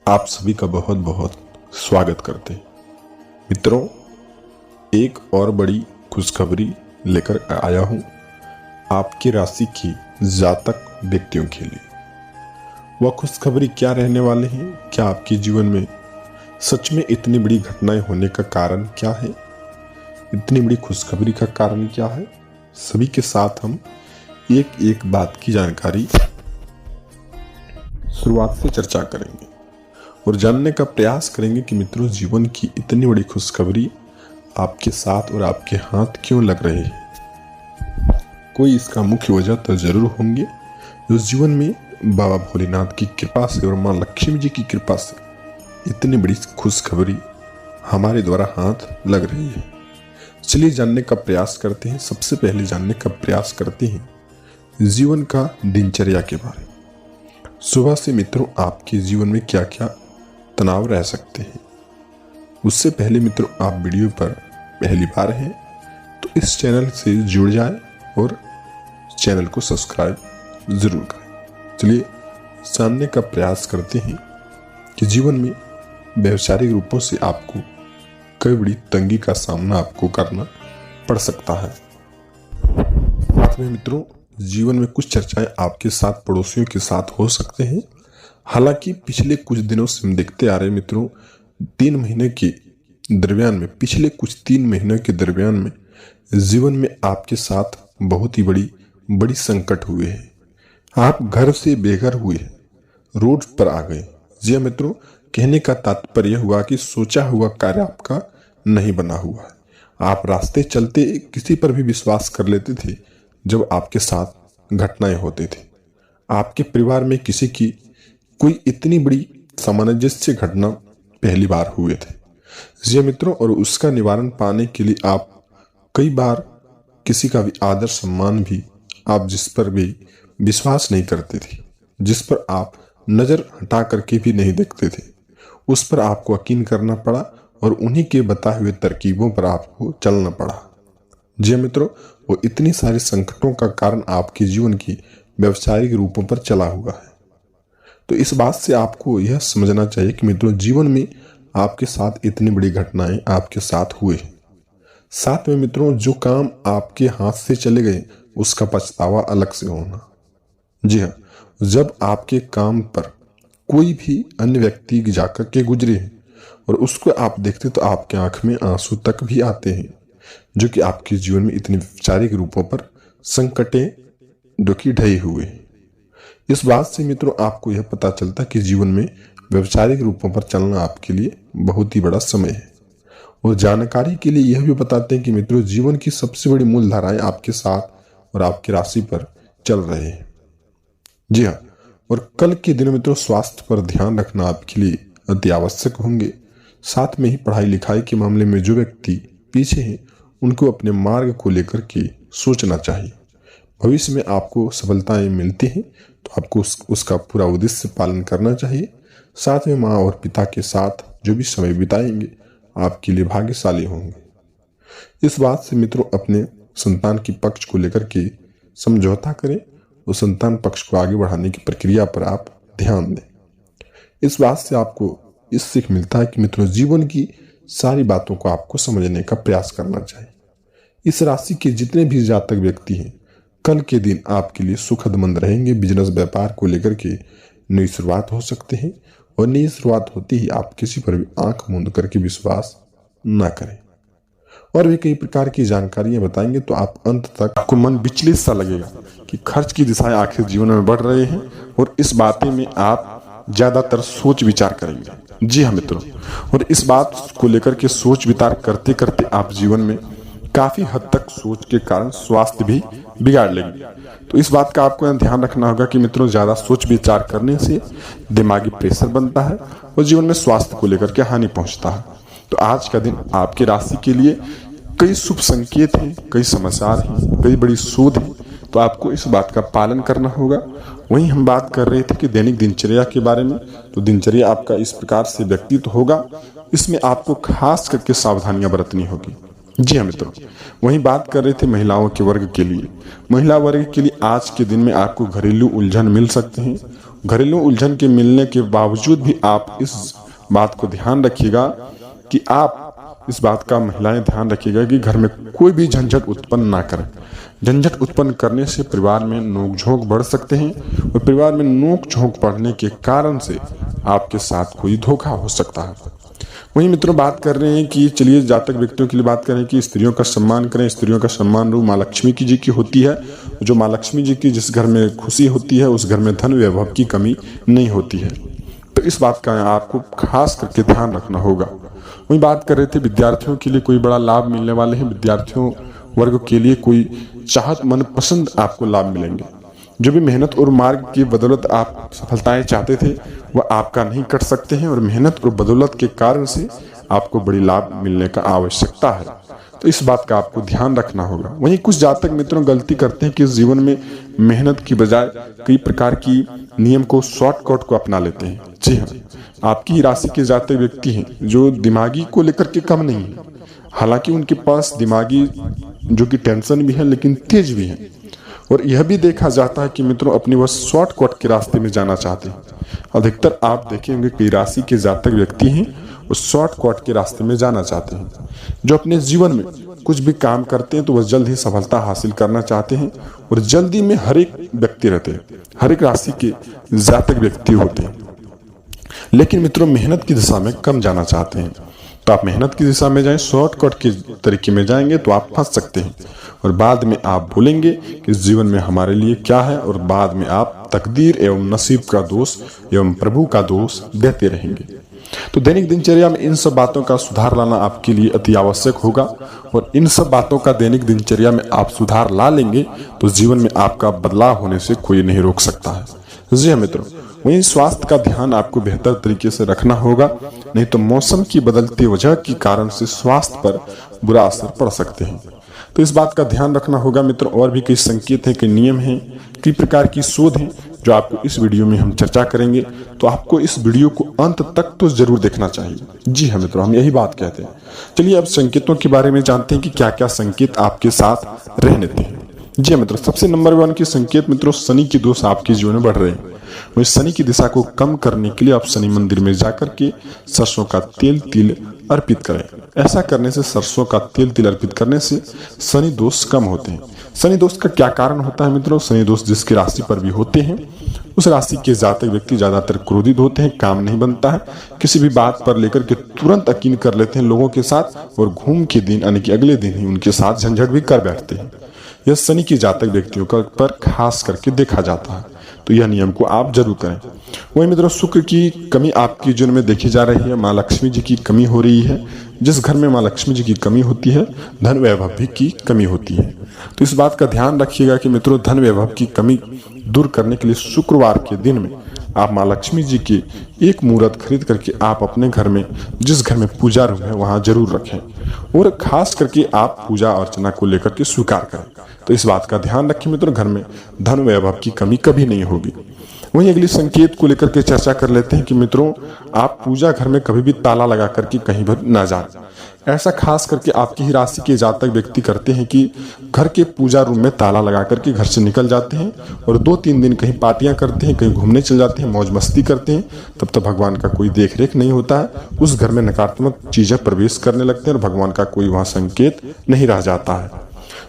आप सभी का बहुत बहुत स्वागत करते हैं। मित्रों, एक और बड़ी खुशखबरी लेकर आया हूं आपकी राशि की जातक व्यक्तियों के लिए। वह खुशखबरी क्या रहने वाले हैं? क्या आपके जीवन में सच में इतनी बड़ी घटनाएं होने का कारण क्या है? इतनी बड़ी खुशखबरी का कारण क्या है? सभी के साथ हम एक एक बात की जानकारी शुरुआत से चर्चा करेंगे और जानने का प्रयास करेंगे कि मित्रों, जीवन की इतनी बड़ी खुशखबरी आपके साथ और आपके हाथ क्यों लग रही है। कोई इसका मुख्य वजह तो जरूर होंगे। उस जीवन में बाबा भोलेनाथ की कृपा से और माँ लक्ष्मी जी की कृपा से इतनी बड़ी खुशखबरी हमारे द्वारा हाथ लग रही है। चलिए जानने का प्रयास करते हैं। सबसे पहले जानने का प्रयास करते हैं जीवन का दिनचर्या के बारे में। सुबह से मित्रों आपके जीवन में क्या क्या तनाव रह सकते हैं। उससे पहले मित्रों, आप वीडियो पर पहली बार हैं तो इस चैनल से जुड़ जाएं और चैनल को सब्सक्राइब जरूर करें। चलिए जानने का प्रयास करते हैं कि जीवन में व्यवसायिक रूपों से आपको कई बड़ी तंगी का सामना आपको करना पड़ सकता है। साथ में मित्रों, जीवन में कुछ चर्चाएं आपके साथ पड़ोसियों के साथ हो सकते हैं। हालांकि पिछले कुछ दिनों से हम देखते आ रहे मित्रों, 3 महीने के दरमियान में, पिछले कुछ 3 महीनों के दरमियान में जीवन में आपके साथ बहुत ही बड़ी संकट हुए हैं। आप घर से बेघर हुए हैं, रोड पर आ गए। जी हाँ मित्रों, कहने का तात्पर्य हुआ कि सोचा हुआ कार्य आपका नहीं बना हुआ है। आप रास्ते चलते किसी पर भी विश्वास कर लेते थे जब आपके साथ घटनाएं होते थे। आपके परिवार में किसी की कोई इतनी बड़ी सामंजस्य घटना पहली बार हुए थे। जी मित्रों, और उसका निवारण पाने के लिए आप कई बार किसी का भी आदर सम्मान भी, आप जिस पर भी विश्वास नहीं करते थे, जिस पर आप नजर हटा करके भी नहीं देखते थे, उस पर आपको यकीन करना पड़ा और उन्हीं के बताए हुए तरकीबों पर आपको चलना पड़ा। जी मित्रों, वो इतनी सारी संकटों का कारण आपके जीवन की व्यवसायिक रूपों पर चला हुआ है। तो इस बात से आपको यह समझना चाहिए कि मित्रों, जीवन में आपके साथ इतनी बड़ी घटनाएं आपके साथ हुए। साथ में मित्रों, जो काम आपके हाथ से चले गए उसका पछतावा अलग से होना। जी हाँ, जब आपके काम पर कोई भी अन्य व्यक्ति जाकर के गुजरे और उसको आप देखते तो आपके आंख में आंसू तक भी आते हैं, जो कि आपके जीवन में इतने वैचारिक रूपों पर संकटें जो कि ढही हुए हैं। इस बात से मित्रों आपको यह पता चलता कि जीवन में व्यवसायिक रूपों पर चलना आपके लिए बहुत ही बड़ा समय है। और जानकारी के लिए यह भी बताते हैं कि मित्रों, जीवन की सबसे बड़ी मूल धाराएं आपके साथ और आपकी राशि पर चल रहे हैं। जी हाँ, और कल के दिन मित्रों स्वास्थ्य पर ध्यान रखना आपके लिए अति आवश्यक होंगे। साथ में ही पढ़ाई लिखाई के मामले में जो व्यक्ति पीछे हैं उनको अपने मार्ग को लेकर के सोचना चाहिए। भविष्य में आपको सफलताएं मिलती हैं तो आपको उसका पूरा उद्देश्य पालन करना चाहिए। साथ में माँ और पिता के साथ जो भी समय बिताएंगे आपके लिए भाग्यशाली होंगे। इस बात से मित्रों अपने संतान की पक्ष को लेकर के समझौता करें और संतान पक्ष को आगे बढ़ाने की प्रक्रिया पर आप ध्यान दें। इस बात से आपको इस सीख मिलता है कि मित्रों, जीवन की सारी बातों को आपको समझने का प्रयास करना चाहिए। इस राशि के जितने भी जातक व्यक्ति हैं, कल के दिन आपके लिए सुखद मंद रहेंगे। बिजनेस व्यापार को लेकर के नई शुरुआत हो सकते हैं और नई शुरुआत होती ही आप किसी पर भी आंख मूंद करके विश्वास ना करें। और भी कई प्रकार की जानकारियां बताएंगे तो आप अंत तक आपको मन विचलित सा लगेगा कि खर्च की दिशाएं आखिर जीवन में बढ़ रहे हैं और इस बातें में आप ज्यादातर सोच विचार करेंगे। जी हाँ मित्रों, और इस बात को लेकर के सोच विचार करते करते आप जीवन में काफी हद तक सोच के कारण स्वास्थ्य भी बिगाड़ लेंगे। तो इस बात का आपको ध्यान रखना होगा कि मित्रों, ज्यादा सोच विचार करने से दिमागी प्रेशर बनता है और जीवन में स्वास्थ्य को लेकर के हानि पहुंचता है। तो आज का दिन आपकी राशि के लिए कई शुभ संकेत हैं, कई समाचार हैं, कई बड़ी शोध है, तो आपको इस बात का पालन करना होगा। वहीं हम बात कर रहे थे कि दैनिक दिनचर्या के बारे में। तो दिनचर्या आपका इस प्रकार से व्यतीत होगा, इसमें आपको खास करके सावधानियां बरतनी होगी। जी हाँ मित्रों, वहीं बात कर रहे थे महिलाओं के वर्ग के लिए। महिला वर्ग के लिए आज के दिन में आपको घरेलू उलझन मिल सकते हैं। घरेलू उलझन के मिलने के बावजूद भी आप इस बात को ध्यान रखिएगा कि आप इस बात का महिलाएं ध्यान रखिएगा कि घर में कोई भी झंझट उत्पन्न ना करें। झंझट उत्पन्न करने से परिवार में नोक-झोंक बढ़ सकते हैं और परिवार में नोक-झोंक बढ़ने के कारण से आपके साथ कोई धोखा हो सकता है। वहीं मित्रों बात कर रहे हैं कि चलिए जातक व्यक्तियों के लिए बात करें कि स्त्रियों का सम्मान करें। स्त्रियों का सम्मान रूप माँ लक्ष्मी जी की होती है। जो माँ लक्ष्मी जी की जिस घर में खुशी होती है उस घर में धन वैभव की कमी नहीं होती है। तो इस बात का आपको खास करके ध्यान रखना होगा। वहीं बात कर रहे थे विद्यार्थियों के लिए कोई बड़ा लाभ मिलने वाले हैं। विद्यार्थियों वर्ग के लिए कोई चाहत मनपसंद आपको लाभ मिलेंगे। जो भी मेहनत और मार्ग की बदौलत आप सफलताएं चाहते थे वह आपका नहीं कट सकते हैं और मेहनत और बदौलत के कारण से आपको बड़ी लाभ मिलने का आवश्यकता है। तो इस बात का आपको ध्यान रखना होगा। वहीं कुछ जातक मित्रों गलती करते हैं कि जीवन में मेहनत की बजाय कई प्रकार की नियम को शॉर्टकट को अपना लेते हैं। जी हाँ, आपकी ही राशि के जातक व्यक्ति हैं जो दिमागी को लेकर के कम नहीं है। हालांकि उनके पास दिमागी जो कि टेंशन भी है लेकिन तेज भी है। और यह भी देखा जाता है कि मित्रों अपनी वह शॉर्टकट के रास्ते में जाना चाहते हैं। अधिकतर आप देखेंगे कई राशि के जातक व्यक्ति हैं उस शॉर्टकट के रास्ते में जाना चाहते हैं। जो अपने जीवन में कुछ भी काम करते हैं तो वह जल्द ही सफलता हासिल करना चाहते हैं और जल्दी में हर एक व्यक्ति रहते हैं, हर एक राशि के जातक व्यक्ति होते हैं। लेकिन मित्रों मेहनत की दिशा में कम जाना चाहते हैं। तो आप मेहनत की दिशा में जाएं, शॉर्टकट के तरीके में जाएंगे तो आप फंस सकते हैं और बाद में आप बोलेंगे कि जीवन में हमारे लिए क्या है और बाद में आप तकदीर एवं नसीब का दोष एवं प्रभु का दोष देते रहेंगे। तो दैनिक दिनचर्या में इन सब बातों का सुधार लाना आपके लिए अति आवश्यक होगा और इन सब बातों का दैनिक दिनचर्या में आप सुधार ला लेंगे तो जीवन में आपका बदलाव होने से कोई नहीं रोक सकता है। जी हाँ मित्रों, वहीं स्वास्थ्य का ध्यान आपको बेहतर तरीके से रखना होगा, नहीं तो मौसम की बदलती वजह के कारण से स्वास्थ्य पर बुरा असर पड़ सकते हैं। तो इस बात का ध्यान रखना होगा मित्रों। और भी कई संकेत हैं, कई नियम हैं, कई प्रकार की शोध हैं जो आपको इस वीडियो में हम चर्चा करेंगे। तो आपको इस वीडियो को अंत तक तो जरूर देखना चाहिए। जी हाँ मित्रों, हम यही बात कहते हैं। चलिए अब संकेतों के बारे में जानते हैं कि क्या क्या संकेत आपके साथ रहने थे। जी हाँ मित्रों, सबसे नंबर 1 के संकेत मित्रों शनि के दोष आपके जीवन में बढ़ रहे हैं। वही शनि की दिशा को कम करने के लिए आप शनि मंदिर में जाकर के सरसों का तेल तिल अर्पित करें। ऐसा करने से सरसों का तेल तिल अर्पित करने से शनि दोष कम होते हैं। शनि दोष का क्या कारण होता है मित्रों? शनि दोष जिसकी राशि पर भी होते हैं उस राशि के जातक व्यक्ति ज्यादातर क्रोधित होते हैं, काम नहीं बनता है, किसी भी बात पर लेकर के तुरंत यकीन कर लेते हैं लोगों के साथ और घूम के दिन यानी कि अगले दिन ही उनके साथ झंझट भी कर बैठते हैं। यह शनि के जातक व्यक्तियों का पर खास करके देखा जाता है। तो यह नियम को आप जरूर करें। वही मित्रों शुक्र की कमी आपकी जीवन में देखी जा रही है, माँ लक्ष्मी जी की कमी हो रही है। जिस घर में माँ लक्ष्मी जी की कमी होती है धन वैभव भी की कमी होती है। तो इस बात का ध्यान रखिएगा कि मित्रों धन वैभव की कमी दूर करने के लिए शुक्रवार के दिन में आप माँ लक्ष्मी जी की एक मूर्त खरीद करके आप अपने घर में जिस घर में पूजा रूम है वहां जरूर रखें और खास करके आप पूजा अर्चना को लेकर के स्वीकार करें। तो इस बात का ध्यान रखें मित्रों, घर में धन वैभव की कमी कभी नहीं होगी। वहीं अगली संकेत को लेकर के चर्चा कर लेते हैं कि मित्रों आप पूजा घर में कभी भी ताला लगा करके कहीं पर ना जाएं। ऐसा खास करके आपकी ही राशि के जातक व्यक्ति करते हैं कि घर के पूजा रूम में ताला लगा करके घर से निकल जाते हैं और 2-3 दिन कहीं पार्टियां करते हैं, कहीं घूमने चले जाते हैं, मौज मस्ती करते हैं। तब तक भगवान का कोई देख रेख नहीं होता है, उस घर में नकारात्मक चीजें प्रवेश करने लगते हैं और भगवान का कोई वहां संकेत नहीं रह जाता है।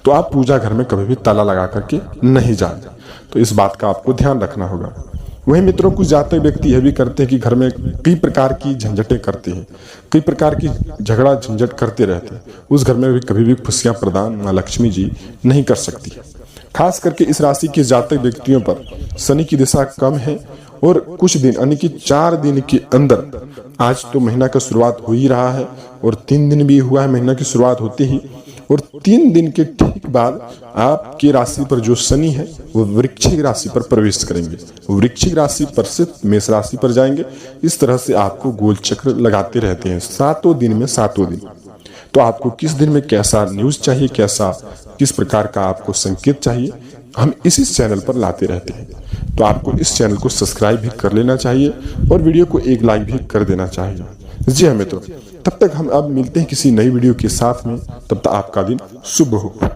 तो आप पूजा घर में कभी भी ताला लगा करके नहीं जाएं। तो इस बात का आपको ध्यान रखना होगा। वही मित्रों कुछ जातक व्यक्ति यह भी करते हैं कि घर में कई प्रकार की झंझटें करते हैं, कई प्रकार की झगड़ा झंझट करते रहते हैं। उस घर में भी कभी भी खुशियां प्रदान माँ लक्ष्मी जी नहीं कर सकती। खास करके इस राशि के जातक व्यक्तियों पर शनि की दिशा कम है और कुछ दिन यानी कि 4 दिन के अंदर, आज तो महीना का शुरुआत हो ही रहा है और 3 दिन भी हुआ है महीना की शुरुआत होते ही, और 3 दिन के ठीक बाद आपकी राशि पर जो शनि है वो वृश्चिक राशि पर प्रवेश करेंगे। वृश्चिक राशि पर से मेष राशि पर जाएंगे। इस तरह से आपको गोल चक्र लगाते रहते हैं 7 दिन में 7 दिन। तो आपको किस दिन में कैसा न्यूज चाहिए, कैसा किस प्रकार का आपको संकेत चाहिए, हम इसी चैनल पर लाते रहते हैं। तो आपको इस चैनल को सब्सक्राइब भी कर लेना चाहिए और वीडियो को एक लाइक भी कर देना चाहिए। जी हाँ मित्रों, तब तक हम अब मिलते हैं किसी नई वीडियो के साथ में। तब तक आपका दिन शुभ हो।